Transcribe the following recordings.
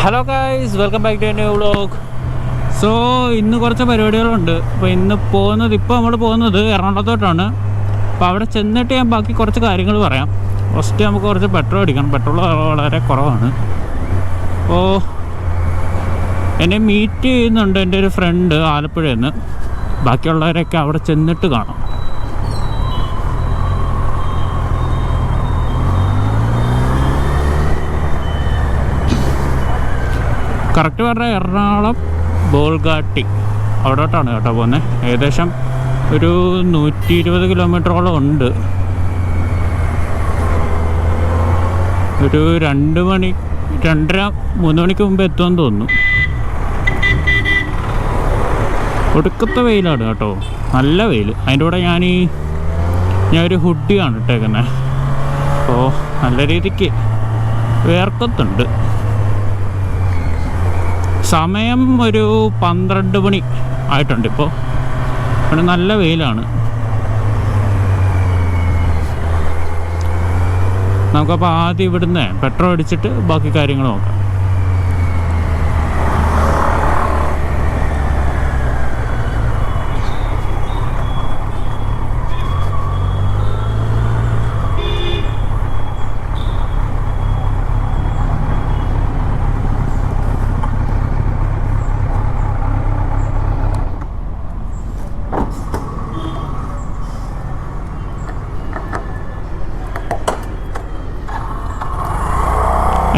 Hello guys, welcome back to new vlog. So ഇന്ന് കുറച്ച് പരിപാടികളുണ്ട്. അപ്പോൾ ഇപ്പോൾ നമ്മൾ പോകുന്നത് എറണാകുളത്തോട്ടാണ്. അപ്പോൾ അവിടെ ചെന്നിട്ട് ഞാൻ ബാക്കി കുറച്ച് കാര്യങ്ങൾ പറയാം. ഫസ്റ്റ് നമുക്ക് കുറച്ച് പെട്രോൾ അടിക്കണം. പെട്രോൾ വളരെ കുറവാണ്. അപ്പോൾ എന്നെ മീറ്റ് ചെയ്യുന്നുണ്ട് എൻ്റെ ഒരു ഫ്രണ്ട് ആലപ്പുഴയിൽ നിന്ന്. ബാക്കിയുള്ളവരൊക്കെ അവിടെ ചെന്നിട്ട് കാണാം. കറക്റ്റ് പറഞ്ഞാൽ എറണാകുളം ബോൾഗാട്ടി അവിടോട്ടാണ് കേട്ടോ പോകുന്നത്. ഏകദേശം ഒരു 120 കിലോമീറ്ററോളം ഉണ്ട്. ഒരു 2 മണി 2:30 3 മണിക്ക് മുമ്പ് എത്തുമെന്ന് തോന്നുന്നു. ഒടുക്കത്തെ വെയിലാണ് കേട്ടോ, നല്ല വെയിൽ. അതിൻ്റെ കൂടെ ഞാനൊരു ഹുഡിയാണ് ഇട്ടേക്കുന്നത്. അപ്പോൾ നല്ല രീതിക്ക് വേർക്കത്തുണ്ട്. സമയം ഒരു 12 മണി ആയിട്ടുണ്ട് ഇപ്പോൾ. പിന്നെ നല്ല വെയിലാണ്. നമുക്കപ്പോൾ ആദ്യം ഇവിടുന്ന് പെട്രോൾ അടിച്ചിട്ട് ബാക്കി കാര്യങ്ങൾ നോക്കാം.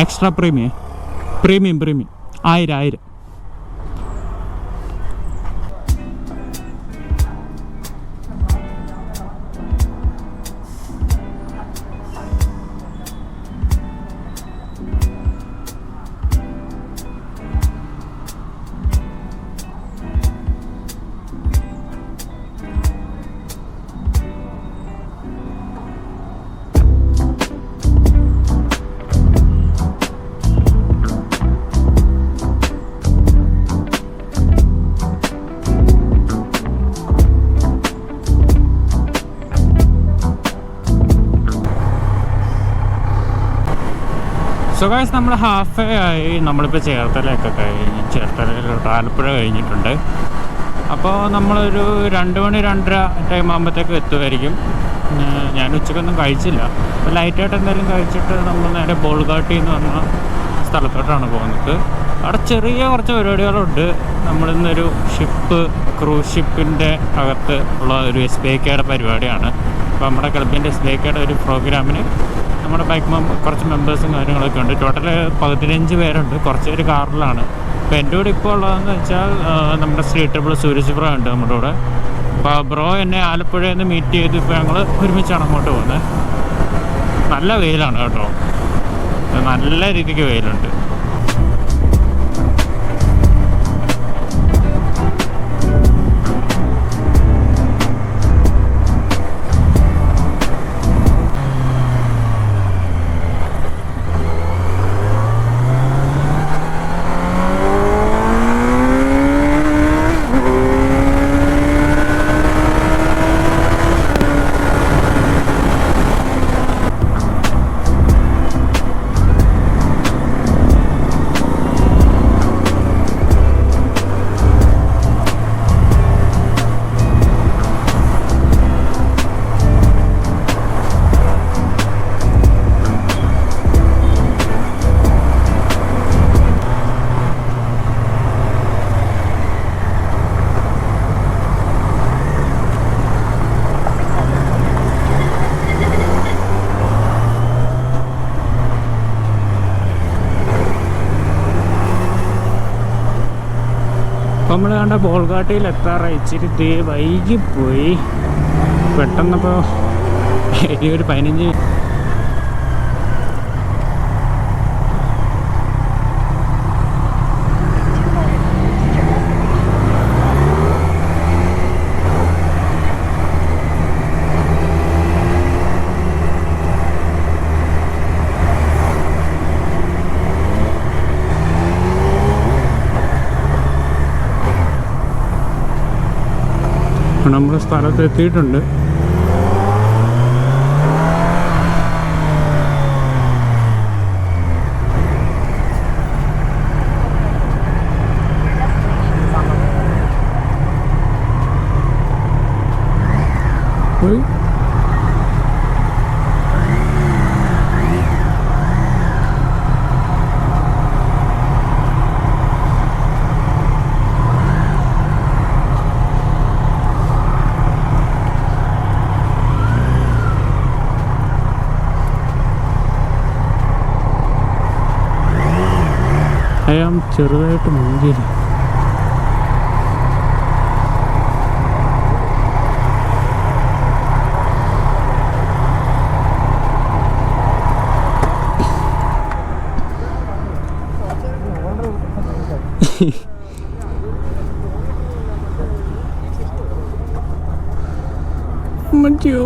Extra premium 1000. സോ ഗൈസ്, നമ്മൾ ഹാഫ് വേ ആയി. നമ്മളിപ്പോൾ ചേർത്തലയിലോട്ട് ആലപ്പുഴ കഴിഞ്ഞിട്ടുണ്ട്. അപ്പോൾ നമ്മളൊരു 2 മണി 2:30 ടൈം ആകുമ്പോഴത്തേക്ക് എത്തുമായിരിക്കും. ഞാൻ ഉച്ചക്കൊന്നും കഴിച്ചില്ല. അപ്പോൾ ലൈറ്റായിട്ട് എന്തെങ്കിലും കഴിച്ചിട്ട് നമ്മൾ നേരെ ബോൾഗാട്ടി എന്ന് പറഞ്ഞ സ്ഥലത്തോട്ടാണ് പോകുന്നത്. അവിടെ ചെറിയ കുറച്ച് പരിപാടികളുണ്ട്. നമ്മളിന്നൊരു ക്രൂസ് ഷിപ്പിൻ്റെ അകത്ത് ഉള്ള ഒരു SBIKയുടെ പരിപാടിയാണ്. അപ്പോൾ നമ്മുടെ ക്ലബിൻ്റെ SBIKയുടെ ഒരു പ്രോഗ്രാമിന് നമ്മുടെ കുറച്ച് മെമ്പേഴ്സും കാര്യങ്ങളൊക്കെ ഉണ്ട്. ടോട്ടൽ 15 പേരുണ്ട്. കുറച്ച് പേര് കാറിലാണ്. അപ്പോൾ എൻ്റെ കൂടെ ഇപ്പോൾ ഉള്ളതെന്ന് വെച്ചാൽ നമ്മുടെ സ്ട്രീറ്റബിൾ സൂരജ് ബ്രോ ഉണ്ട് നമ്മുടെ കൂടെ. അപ്പോൾ ബ്രോ എന്നെ ആലപ്പുഴയിൽ നിന്ന് മീറ്റ് ചെയ്ത് ഇപ്പോൾ ഞങ്ങൾ ഒരുമിച്ചാണ് അങ്ങോട്ട് പോകുന്നത്. നല്ല വെയിലാണ് കേട്ടോ, നല്ല രീതിക്ക് വെയിലുണ്ട്. നമ്മൾ കണ്ട ബോൾഗാട്ടിയിൽ എത്താറായി. ഇച്ചിരി വൈകിപ്പോയി. പെട്ടെന്നപ്പോൾ ഒരു 15 നമ്മൾ സ്ഥലത്ത് എത്തിയിട്ടുണ്ട്. അയാൾ ചെറുതായിട്ട് മുഞ്ചില്ല. മതിയോ?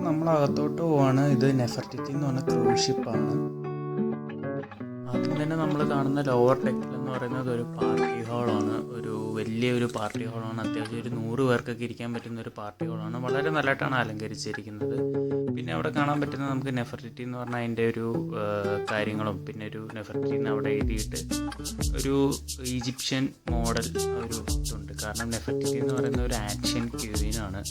നമ്മളകത്തോട്ട് പോവാണ്. ഇത് നെഫർട്ടിറ്റി എന്ന് പറഞ്ഞ ക്രൂസ് ഷിപ്പാണ്. ആദ്യം തന്നെ നമ്മൾ കാണുന്ന ലോവർ ഡെക്കിൽ എന്ന് പറയുന്നത് ഒരു പാർട്ടി ഹാളാണ്. ഒരു വലിയൊരു പാർട്ടി ഹാളാണ്. അത്യാവശ്യം ഒരു 100 പേർക്കൊക്കെ ഇരിക്കാൻ പറ്റുന്ന ഒരു പാർട്ടി ഹാളാണ്. വളരെ നല്ലതായിട്ടാണ് അലങ്കരിച്ചിരിക്കുന്നത്. പിന്നെ അവിടെ കാണാൻ പറ്റുന്ന നമുക്ക് നെഫർട്ടിറ്റി എന്ന് പറഞ്ഞാൽ അതിൻ്റെ ഒരു കാര്യങ്ങളും പിന്നെ ഒരു നെഫർട്ടിറ്റിന്ന് അവിടെ എഴുതിയിട്ട് ഒരു ഈജിപ്ഷ്യൻ മോഡൽ ഒരു ഇതുണ്ട്. കാരണം നെഫർട്ടിറ്റി എന്ന് പറയുന്ന ഒരു ആൻഷ്യൻ ക്യൂയിനാണ്.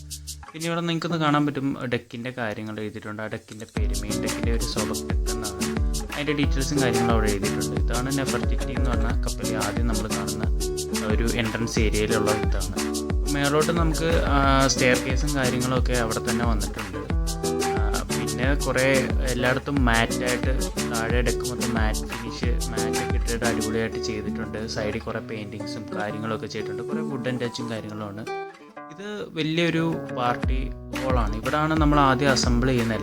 പിന്നെ ഇവിടെ നിങ്ങൾക്കൊന്ന് കാണാൻ പറ്റും ഡെക്കിൻ്റെ കാര്യങ്ങൾ എഴുതിയിട്ടുണ്ട്. ആ ഡെക്കിൻ്റെ പേര് മെയിൻ ഡെക്കിൻ്റെ ഒരു സോബക് ഡെക്ക് എന്നാണ്. അതിൻ്റെ ഡീറ്റെയിൽസും കാര്യങ്ങളും അവിടെ എഴുതിയിട്ടുണ്ട്. ഇതാണ് നെഫർട്ടിറ്റി എന്ന് പറഞ്ഞാൽ കപ്പലിൽ ആദ്യം നമ്മൾ കാണുന്ന ഒരു എൻട്രൻസ് ഏരിയയിലുള്ള ഇതാണ്. മേളോട്ട് നമുക്ക് സ്റ്റെയർ കേസും കാര്യങ്ങളൊക്കെ അവിടെ തന്നെ വന്നിട്ടുണ്ട്. പിന്നെ കുറേ എല്ലായിടത്തും മാറ്റായിട്ട് താഴെ ഡെക്ക് മൊത്തം മാറ്റൊക്കെ ഇട്ടിട്ട് അടിപൊളിയായിട്ട് ചെയ്തിട്ടുണ്ട്. സൈഡിൽ കുറേ പെയിൻറ്റിങ്സും കാര്യങ്ങളൊക്കെ ചെയ്തിട്ടുണ്ട്. കുറേ വുഡ് ആൻഡ് ടച്ചും കാര്യങ്ങളുമാണ്. ഇത് വലിയൊരു പാർട്ടി ഹോളാണ്. ഇവിടെയാണ് നമ്മൾ ആദ്യം അസംബിൾ ചെയ്യുന്നത്.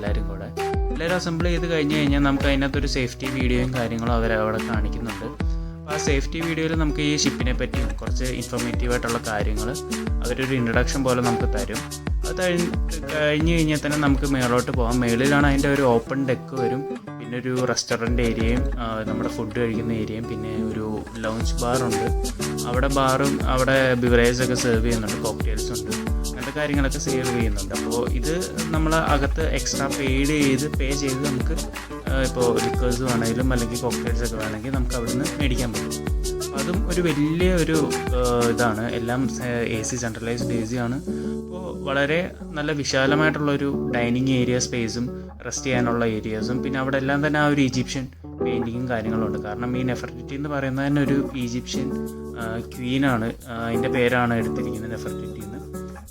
എല്ലാവരും അസംബിൾ ചെയ്ത് കഴിഞ്ഞ് കഴിഞ്ഞാൽ നമുക്ക് അതിനകത്തൊരു സേഫ്റ്റി വീഡിയോയും കാര്യങ്ങളും അവരവിടെ കാണിക്കുന്നുണ്ട്. അപ്പോൾ ആ സേഫ്റ്റി വീഡിയോയിൽ നമുക്ക് ഈ ഷിപ്പിനെ പറ്റിയും കുറച്ച് ഇൻഫോർമേറ്റീവായിട്ടുള്ള കാര്യങ്ങൾ അവരൊരു ഇൻട്രഡക്ഷൻ പോലെ നമുക്ക് തരും. അത് കഴിഞ്ഞ് കഴിഞ്ഞാൽ തന്നെ നമുക്ക് മേളോട്ട് പോകാം. മേളിലാണ് അതിൻ്റെ ഒരു ഓപ്പൺ ഡെക്ക് വരും. പിന്നെ ഒരു റെസ്റ്റോറൻറ്റ് ഏരിയയും നമ്മുടെ ഫുഡ് കഴിക്കുന്ന ഏരിയയും പിന്നെ ഒരു ലൗഞ്ച് ബാറുണ്ട്. അവിടെ ബാറും അവിടെ ബിവറേജൊക്കെ സെർവ് ചെയ്യുന്നുണ്ട്. കോക്ടെയിൽസ് ഉണ്ട്. അങ്ങനത്തെ കാര്യങ്ങളൊക്കെ സെർവ് ചെയ്യുന്നുണ്ട്. അപ്പോൾ ഇത് നമ്മൾ അകത്ത് എക്സ്ട്രാ പേ ചെയ്ത് നമുക്ക് ഇപ്പോൾ ലിക്കേഴ്സ് വേണമെങ്കിലും അല്ലെങ്കിൽ കോക്ടെയിൽസൊക്കെ വേണമെങ്കിൽ നമുക്ക് അവിടുന്ന് മേടിക്കാൻ പറ്റും. അതും ഒരു വലിയ ഒരു ഇതാണ്. എല്ലാം AC സെൻട്രലൈസ്ഡ് AC ആണ്. അപ്പോൾ വളരെ നല്ല വിശാലമായിട്ടുള്ളൊരു ഡൈനിങ് ഏരിയ സ്പേസും റെസ്റ്റ് ചെയ്യാനുള്ള ഏരിയാസും പിന്നെ അവിടെ എല്ലാം തന്നെ ആ ഒരു ഈജിപ്ഷ്യൻ പെയിൻറ്റിങ്ങും കാര്യങ്ങളുണ്ട്. കാരണം ഈ നെഫർട്ടിറ്റി എന്ന് പറയുന്നത് തന്നെ ഒരു ഈജിപ്ഷ്യൻ ക്വീനാണ്. അതിൻ്റെ പേരാണ് എടുത്തിരിക്കുന്നത് നെഫർട്ടിറ്റി എന്ന്.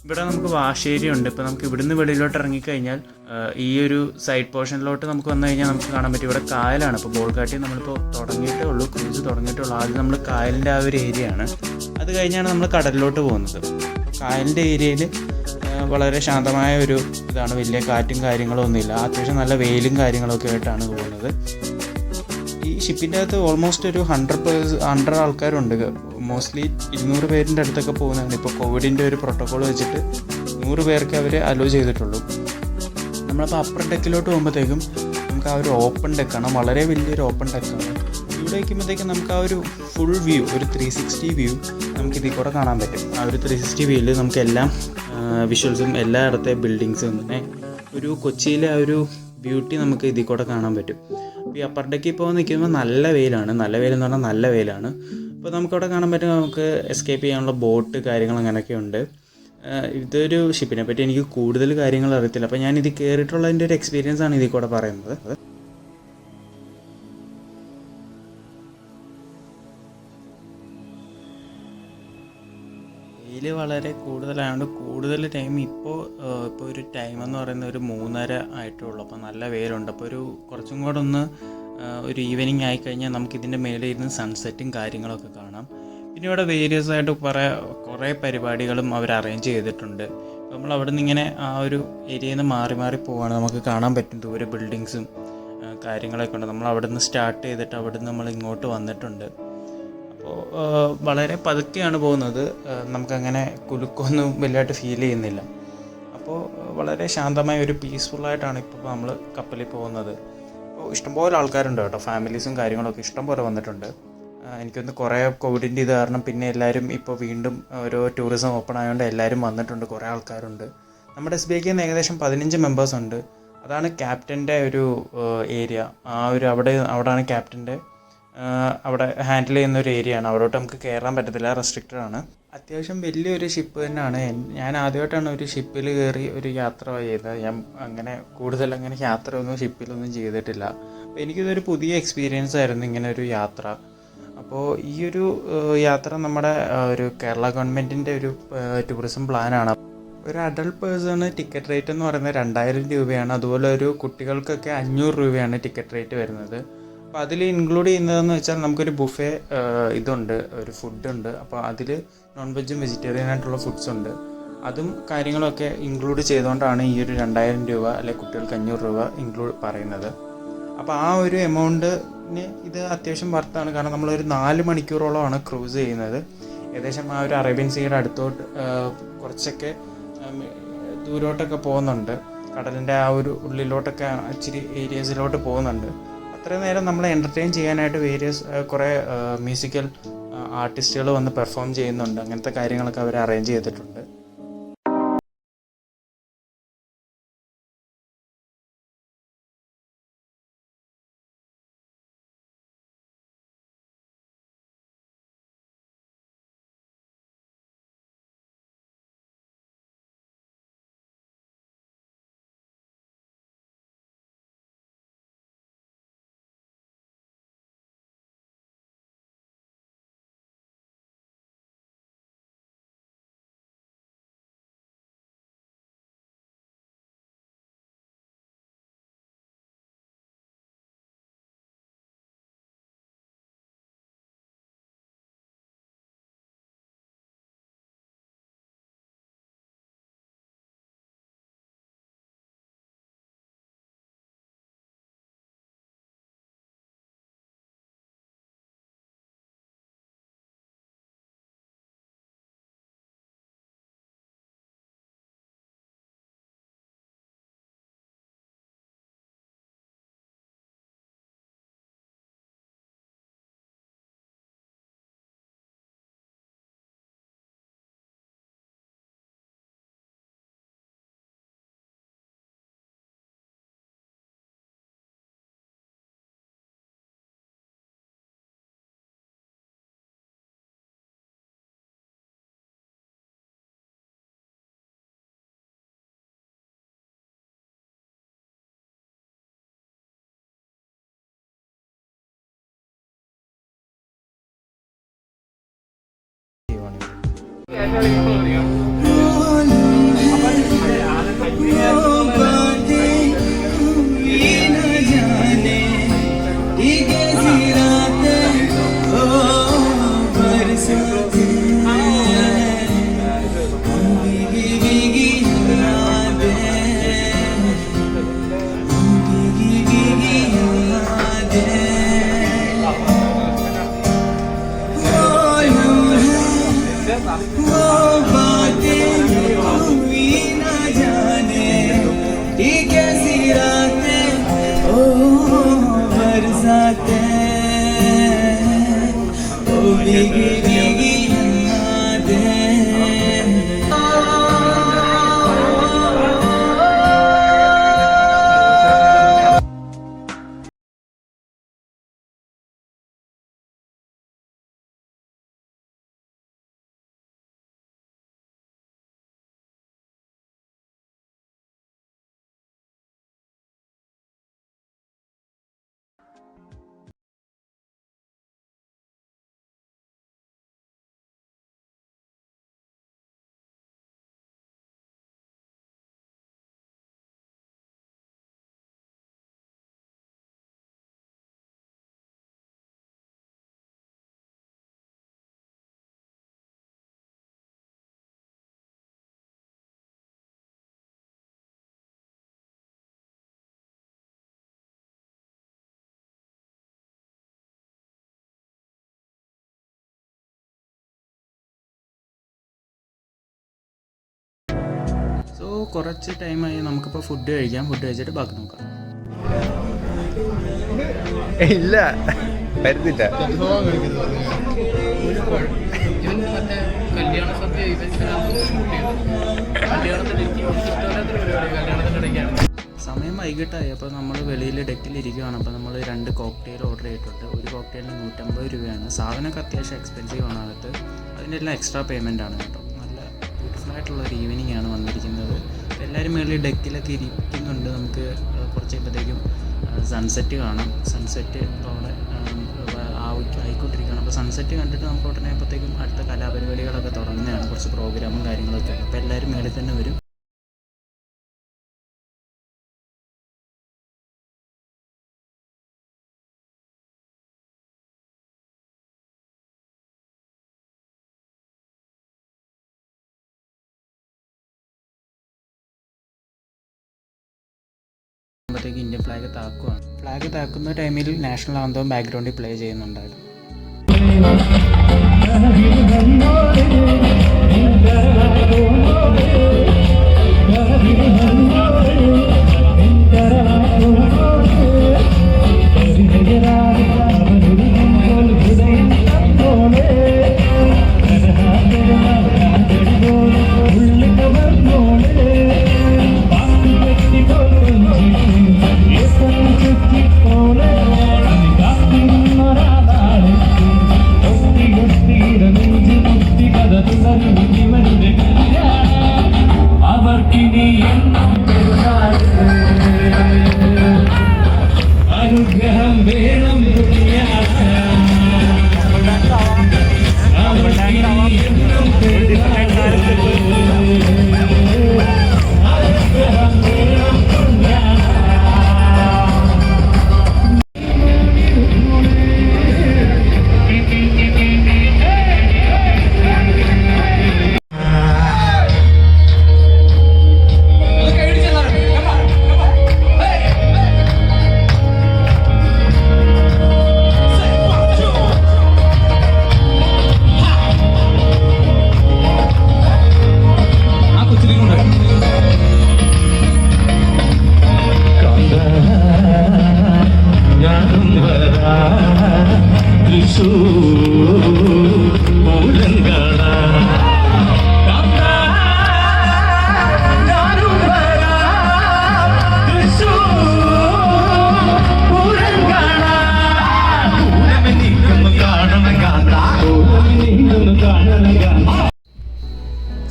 ഇവിടെ നമുക്ക് വാഷ് ഏരിയ ഉണ്ട്. ഇപ്പോൾ നമുക്ക് ഇവിടുന്ന് വെളിയിലോട്ട് ഇറങ്ങിക്കഴിഞ്ഞാൽ ഈ ഒരു സൈഡ് പോർഷനിലോട്ട് നമുക്ക് വന്നു കഴിഞ്ഞാൽ നമുക്ക് കാണാൻ പറ്റും ഇവിടെ കായലാണ്. ഇപ്പോൾ ബോൾഗാട്ടി നമ്മളിപ്പോൾ തുടങ്ങിയിട്ടേ ഉള്ളൂ, ക്രൂസ് തുടങ്ങിയിട്ടേ ഉള്ളൂ. ആദ്യം നമ്മൾ കായലിൻ്റെ ആ ഒരു ഏരിയയാണ്. അത് കഴിഞ്ഞാണ് നമ്മൾ കടലിലോട്ട് പോകുന്നത്. കായലിൻ്റെ ഏരിയയിൽ വളരെ ശാന്തമായ ഒരു ഇതാണ്. വലിയ കാറ്റും കാര്യങ്ങളും ഒന്നുമില്ല. അത്യാവശ്യം നല്ല വെയിലും കാര്യങ്ങളൊക്കെ ആയിട്ടാണ് പോകുന്നത്. ഈ ഷിപ്പിൻ്റെ അകത്ത് ഓൾമോസ്റ്റ് ഒരു 100 ആൾക്കാരുണ്ട്. മോസ്റ്റ്ലി 200 പേരിൻ്റെ അടുത്തൊക്കെ പോകുന്നതാണ്. ഇപ്പോൾ കോവിഡിൻ്റെ ഒരു പ്രോട്ടോക്കോൾ വെച്ചിട്ട് 100 പേർക്ക് അവർ അലോ ചെയ്തിട്ടുള്ളൂ. നമ്മളപ്പോൾ അപ്പർ ഡെക്കിലോട്ട് പോകുമ്പോഴത്തേക്കും നമുക്ക് ആ ഒരു ഓപ്പൺ ഡെക്കാണ്. വളരെ വലിയൊരു ഓപ്പൺ ഡെക്കാണ്. ഇവിടെ വയ്ക്കുമ്പോഴത്തേക്കും നമുക്ക് ആ ഒരു ഫുൾ വ്യൂ, ഒരു 360 വ്യൂ നമുക്ക് ഇതിൽ കൂടെ കാണാൻ പറ്റും. ആ ഒരു 360 വ്യൂവിൽ നമുക്ക് എല്ലാം വിഷ്വൽസും എല്ലായിടത്തെ ബിൽഡിങ്സും പിന്നെ ഒരു കൊച്ചിയിലെ ആ ഒരു ബ്യൂട്ടി നമുക്ക് ഇതിൽ കൂടെ കാണാൻ പറ്റും. ഈ അപ്പർ ഡെക്കിൽ ഇപ്പോൾ നിൽക്കുമ്പോൾ നല്ല വെയിലാണ്. നല്ല വെയിലെന്ന് പറഞ്ഞാൽ നല്ല വെയിലാണ്. അപ്പോൾ നമുക്കവിടെ കാണാൻ പറ്റും. നമുക്ക് എസ്കേപ്പ് ചെയ്യാനുള്ള ബോട്ട് കാര്യങ്ങൾ അങ്ങനെയൊക്കെ ഉണ്ട്. ഇതൊരു ഷിപ്പിനെ പറ്റി എനിക്ക് കൂടുതൽ കാര്യങ്ങൾ അറിയത്തില്ല. അപ്പോൾ ഞാൻ ഇത് കയറിയിട്ടുള്ളതിൻ്റെ ഒരു എക്സ്പീരിയൻസ് ആണ് ഇതിൽ കൂടെ പറയുന്നത്. വെയിൽ വളരെ കൂടുതലായതുകൊണ്ട് കൂടുതൽ ടൈം ഇപ്പോൾ ഒരു ടൈം എന്ന് പറയുന്നത് ഒരു 3:30 ആയിട്ടുള്ളൂ. അപ്പോൾ നല്ല വെയിലുണ്ട്. അപ്പോൾ ഒരു കുറച്ചും കൂടെ ഒന്ന് ഒരു ഈവനിങ് ആയിക്കഴിഞ്ഞാൽ നമുക്കിതിൻ്റെ മേലെ ഇരുന്ന് സൺസെറ്റും കാര്യങ്ങളൊക്കെ കാണാം. പിന്നെ ഇവിടെ വേരിയസ് ആയിട്ട് കുറേ പരിപാടികളും അവർ അറേഞ്ച് ചെയ്തിട്ടുണ്ട്. നമ്മൾ അവിടെ നിന്ന് ഇങ്ങനെ ആ ഒരു ഏരിയയിൽ നിന്ന് മാറി പോവുകയാണ്. നമുക്ക് കാണാൻ പറ്റും ദൂരെ ബിൽഡിങ്സും കാര്യങ്ങളൊക്കെ ഉണ്ട്. നമ്മൾ അവിടെ നിന്ന് സ്റ്റാർട്ട് ചെയ്തിട്ട് അവിടെ നിന്ന് നമ്മൾ ഇങ്ങോട്ട് വന്നിട്ടുണ്ട്. അപ്പോൾ വളരെ പതുക്കെയാണ് പോകുന്നത്. നമുക്കങ്ങനെ കുലുക്കൊന്നും വലിയതായിട്ട് ഫീൽ ചെയ്യുന്നില്ല. അപ്പോൾ വളരെ ശാന്തമായ ഒരു പീസ്ഫുള്ളായിട്ടാണ് ഇപ്പോൾ നമ്മൾ കപ്പലിൽ പോകുന്നത്. അപ്പോൾ ഇഷ്ടംപോലെ ആൾക്കാരുണ്ട് കേട്ടോ. ഫാമിലീസും കാര്യങ്ങളൊക്കെ ഇഷ്ടംപോലെ വന്നിട്ടുണ്ട്. എനിക്കൊന്ന് കുറേ കോവിഡിൻ്റെ ഇത് കാരണം പിന്നെ എല്ലാവരും ഇപ്പോൾ വീണ്ടും ഓരോ ടൂറിസം ഓപ്പൺ ആയതുകൊണ്ട് എല്ലാവരും വന്നിട്ടുണ്ട്. കുറേ ആൾക്കാരുണ്ട്. നമ്മുടെ SBIക്ക് ഏകദേശം 15 മെമ്പേഴ്സ് ഉണ്ട്. അതാണ് ക്യാപ്റ്റൻ്റെ ഒരു ഏരിയ. ആ ഒരു അവിടെയാണ് ക്യാപ്റ്റൻ്റെ അവിടെ ഹാൻഡിൽ ചെയ്യുന്ന ഒരു ഏരിയ ആണ്. അവിടോട്ട് നമുക്ക് കയറാൻ പറ്റത്തില്ല, റെസ്ട്രിക്റ്റഡ് ആണ്. അത്യാവശ്യം വലിയൊരു ഷിപ്പ് തന്നെയാണ്. ഞാൻ ആദ്യമായിട്ടാണ് ഒരു ഷിപ്പിൽ കയറി ഒരു യാത്ര ചെയ്തത്. ഞാൻ അങ്ങനെ കൂടുതലങ്ങനെ യാത്രയൊന്നും ഷിപ്പിലൊന്നും ചെയ്തിട്ടില്ല. അപ്പോൾ എനിക്കിതൊരു പുതിയ എക്സ്പീരിയൻസ് ആയിരുന്നു ഇങ്ങനെ ഒരു യാത്ര. അപ്പോൾ ഈ ഒരു യാത്ര നമ്മുടെ ഒരു കേരള ഗവൺമെൻറ്റിൻ്റെ ഒരു ടൂറിസം പ്ലാനാണ്. ഒരു അഡൾട്ട് പേഴ്സണ് ടിക്കറ്റ് റേറ്റ് എന്ന് പറയുന്നത് 2000 രൂപയാണ്. അതുപോലെ ഒരു കുട്ടികൾക്കൊക്കെ 500 രൂപയാണ് ടിക്കറ്റ് റേറ്റ് വരുന്നത്. അപ്പോൾ അതിൽ ഇൻക്ലൂഡ് ചെയ്യുന്നതെന്ന് വെച്ചാൽ നമുക്കൊരു ബുഫേ ഇതുണ്ട്, ഒരു ഫുഡുണ്ട്. അപ്പോൾ അതിൽ നോൺ വെജും വെജിറ്റേറിയൻ ആയിട്ടുള്ള ഫുഡ്സ് ഉണ്ട്. അതും കാര്യങ്ങളൊക്കെ ഇൻക്ലൂഡ് ചെയ്തുകൊണ്ടാണ് ഈ ഒരു 2000 രൂപ അല്ലെങ്കിൽ കുട്ടികൾക്ക് 500 രൂപ ഇൻക്ലൂഡ് പറയുന്നത്. അപ്പോൾ ആ ഒരു എമൗണ്ടിന് ഇത് അത്യാവശ്യം വർത്താണ്. കാരണം നമ്മളൊരു 4 മണിക്കൂറോളമാണ് ക്രൂസ് ചെയ്യുന്നത്. ഏകദേശം ആ ഒരു അറേബ്യൻ സീയുടെ അടുത്തോട്ട് കുറച്ചൊക്കെ ദൂരോട്ടൊക്കെ പോകുന്നുണ്ട്. കടലിൻ്റെ ആ ഒരു ഉള്ളിലോട്ടൊക്കെ ഇച്ചിരി ഏരിയസിലോട്ട് പോകുന്നുണ്ട്. അത്രയും നേരം നമ്മളെ എൻ്റർടൈൻ ചെയ്യാനായിട്ട് കുറേ മ്യൂസിക്കൽ ആർട്ടിസ്റ്റുകൾ വന്ന് പെർഫോം ചെയ്യുന്നുണ്ട്. അങ്ങനത്തെ കാര്യങ്ങളൊക്കെ അവർ അറേഞ്ച് ചെയ്തിട്ടുണ്ട്. സോ കുറച്ച് ടൈമായി, നമുക്കിപ്പോൾ ഫുഡ് കഴിക്കാം. ഫുഡ് കഴിച്ചിട്ട് ബാക്കി നോക്കാം. ഇല്ല വരുന്നില്ല. സമയം വൈകിട്ടായി. അപ്പോൾ നമ്മൾ വെളിയിൽ ഡെക്കിലിരിക്കുകയാണ്. അപ്പോൾ നമ്മൾ 2 കോക്ടെയിൽ ഓർഡർ ചെയ്തിട്ടുണ്ട്. ഒരു കോക്ടെയിലിന് 150 രൂപയാണ്. സാധനമൊക്കെ അത്യാവശ്യം എക്സ്പെൻസീവ് ആണ് അകത്ത്. അതിൻ്റെ എല്ലാം എക്സ്ട്രാ പേയ്മെൻ്റ് ആണ് കേട്ടോ. നല്ല ബ്യൂട്ടിഫുൾ ആയിട്ടുള്ളൊരു ഈവനിങ് ആണ് വന്നിരിക്കുന്നത്. എല്ലാവരും വെളിയിൽ ഡെക്കിലൊക്കെ ഇരിക്കുന്നുണ്ട്. നമുക്ക് കുറച്ച് കഴിയുമ്പോഴത്തേക്കും സൺസെറ്റ് കാണാം. സൺസെറ്റ് അവിടെ ആയിക്കൊണ്ടിരിക്കുകയാണ്. അപ്പോൾ സൺസെറ്റ് കണ്ടിട്ട് നമുക്ക് ഉടനെ ആയപ്പോഴത്തേക്കും അടുത്ത കലാപരിപാടികളൊക്കെ തുടങ്ങുന്നതാണ്. കുറച്ച് പ്രോഗ്രാമും കാര്യങ്ങളൊക്കെ. അപ്പോൾ എല്ലാവരും മേളിൽ തന്നെ വരും. ത്തേക്ക് ഇന്ത്യൻ ഫ്ലാഗ് താക്കുവാണ്. ഫ്ലാഗ് താക്കുന്ന ടൈമിൽ നാഷണൽ ആന്തവും ബാക്ക്ഗ്രൗണ്ടിൽ പ്ലേ ചെയ്യുന്നുണ്ടായിരുന്നു.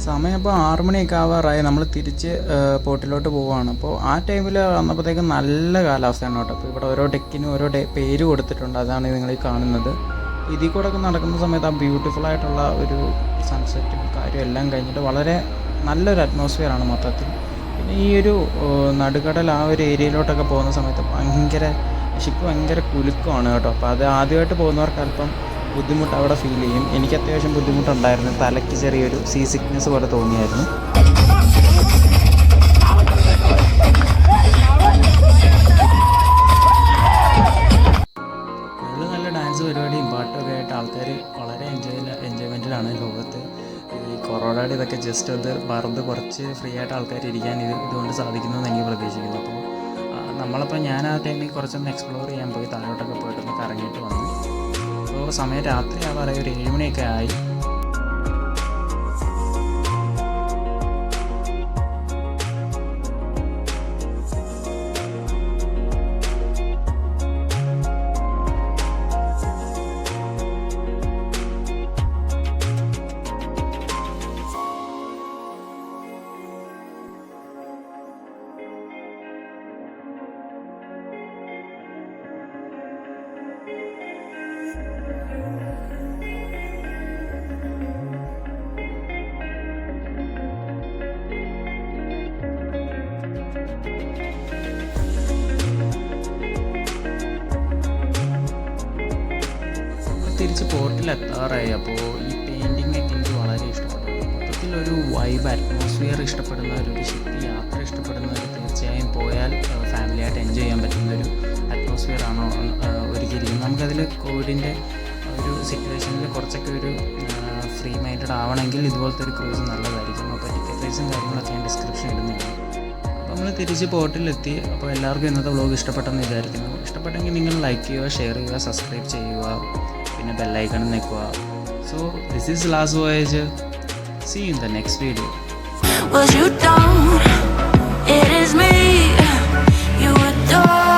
സമയം അപ്പോൾ 6 മണിയൊക്കെ ആവാറായി. നമ്മൾ തിരിച്ച് പോർട്ടിലോട്ട് പോവുകയാണ്. അപ്പോൾ ആ ടൈമിൽ വന്നപ്പോഴത്തേക്കും നല്ല കാലാവസ്ഥയാണ് കേട്ടോ. അപ്പോൾ ഇവിടെ ഓരോ ഡെക്കിനും ഓരോ പേര് കൊടുത്തിട്ടുണ്ട്. അതാണ് നിങ്ങൾ ഈ കാണുന്നത്. ഇതിൽ കൂടെ ഒക്കെ നടക്കുന്ന സമയത്ത് ആ ബ്യൂട്ടിഫുൾ ആയിട്ടുള്ള ഒരു സൺസെറ്റും കാര്യം എല്ലാം കഴിഞ്ഞിട്ട് വളരെ നല്ലൊരു അറ്റ്മോസ്ഫിയറാണ് മൊത്തത്തിൽ. പിന്നെ ഈ ഒരു നടുക്കടൽ ആ ഒരു ഏരിയയിലോട്ടൊക്കെ പോകുന്ന സമയത്ത് ഷിപ്പ് ഭയങ്കര കുലുക്കമാണ് കേട്ടോ. അപ്പോൾ അത് ആദ്യമായിട്ട് പോകുന്നവർക്ക് അല്പം ബുദ്ധിമുട്ട് അവിടെ ഫീൽ ചെയ്യും. എനിക്ക് അത്യാവശ്യം ബുദ്ധിമുട്ടുണ്ടായിരുന്നു. തലയ്ക്ക് ചെറിയൊരു സിക്നെസ് പോലെ തോന്നിയായിരുന്നു. നല്ല ഡാൻസ് പരിപാടിയും പാട്ടൊക്കെ ആയിട്ട് ആൾക്കാർ വളരെ എൻജോയ്മെൻറ്റിലാണ് ലോകത്ത്. ഈ കൊറോണയുടെ ഇതൊക്കെ ജസ്റ്റ് അത് മറന്ന് കുറച്ച് ഫ്രീ ആയിട്ട് ആൾക്കാർ ഇരിക്കാൻ ഇതുകൊണ്ട് സാധിക്കുമെന്ന് എനിക്ക് പ്രതീക്ഷിക്കുന്നു. അപ്പോൾ ഞാൻ ആ ടൈമിൽ കുറച്ചൊന്ന് എക്സ്പ്ലോർ ചെയ്യാൻ പോയി. താഴോട്ടൊക്കെ പോയിട്ടൊന്ന് കറങ്ങിയിട്ട് വന്നു. അപ്പോൾ സമയം രാത്രി ആവാറായി. ഒരു 7 മണിയൊക്കെ ആയി. തിരിച്ച് പോർട്ടിലെത്താറായി. അപ്പോൾ ഈ പെയിൻറ്റിങ്ങൊക്കെ എനിക്ക് വളരെ ഇഷ്ടപ്പെട്ടു. മൊത്തത്തിലൊരു വൈബ് അറ്റ്മോസ്ഫിയർ ഇഷ്ടപ്പെടുന്ന ഒരു ഷിപ്പ് യാത്ര ഇഷ്ടപ്പെടുന്നവർ തീർച്ചയായും പോയാൽ ഫാമിലിയായിട്ട് എൻജോയ് ചെയ്യാൻ പറ്റുന്നൊരു അറ്റ്മോസ്ഫിയറാണോ ഒരുക്കിയിരിക്കുന്നത്. നമുക്കതിൽ കോവിഡിൻ്റെ ഒരു സിറ്റുവേഷനിൽ കുറച്ചൊക്കെ ഒരു ഫ്രീ മൈൻഡഡ് ആവണമെങ്കിൽ ഇതുപോലത്തെ ഒരു ക്രൂസ് നല്ലതായിരിക്കും. അപ്പോൾ ടിക്കറ്റ് പ്രൈസും കാര്യങ്ങളൊക്കെ ഞാൻ ഡിസ്ക്രിപ്ഷൻ ഇടുന്നതാണ്. അപ്പോൾ നമ്മൾ തിരിച്ച് പോർട്ടിലെത്തി. അപ്പോൾ എല്ലാവർക്കും ഇന്നത്തെ വ്ലോഗ് ഇഷ്ടപ്പെട്ടെന്ന് വിചാരിക്കുന്നു. ഇഷ്ടപ്പെട്ടെങ്കിൽ നിങ്ങൾ ലൈക്ക് ചെയ്യുക, ഷെയർ ചെയ്യുക, സബ്സ്ക്രൈബ് ചെയ്യുക, പിന്നെ ബെല്ലൈക്കൺ നിൽക്കുക. So this is last voyage. See you in the next video. Was you down? It is me. door.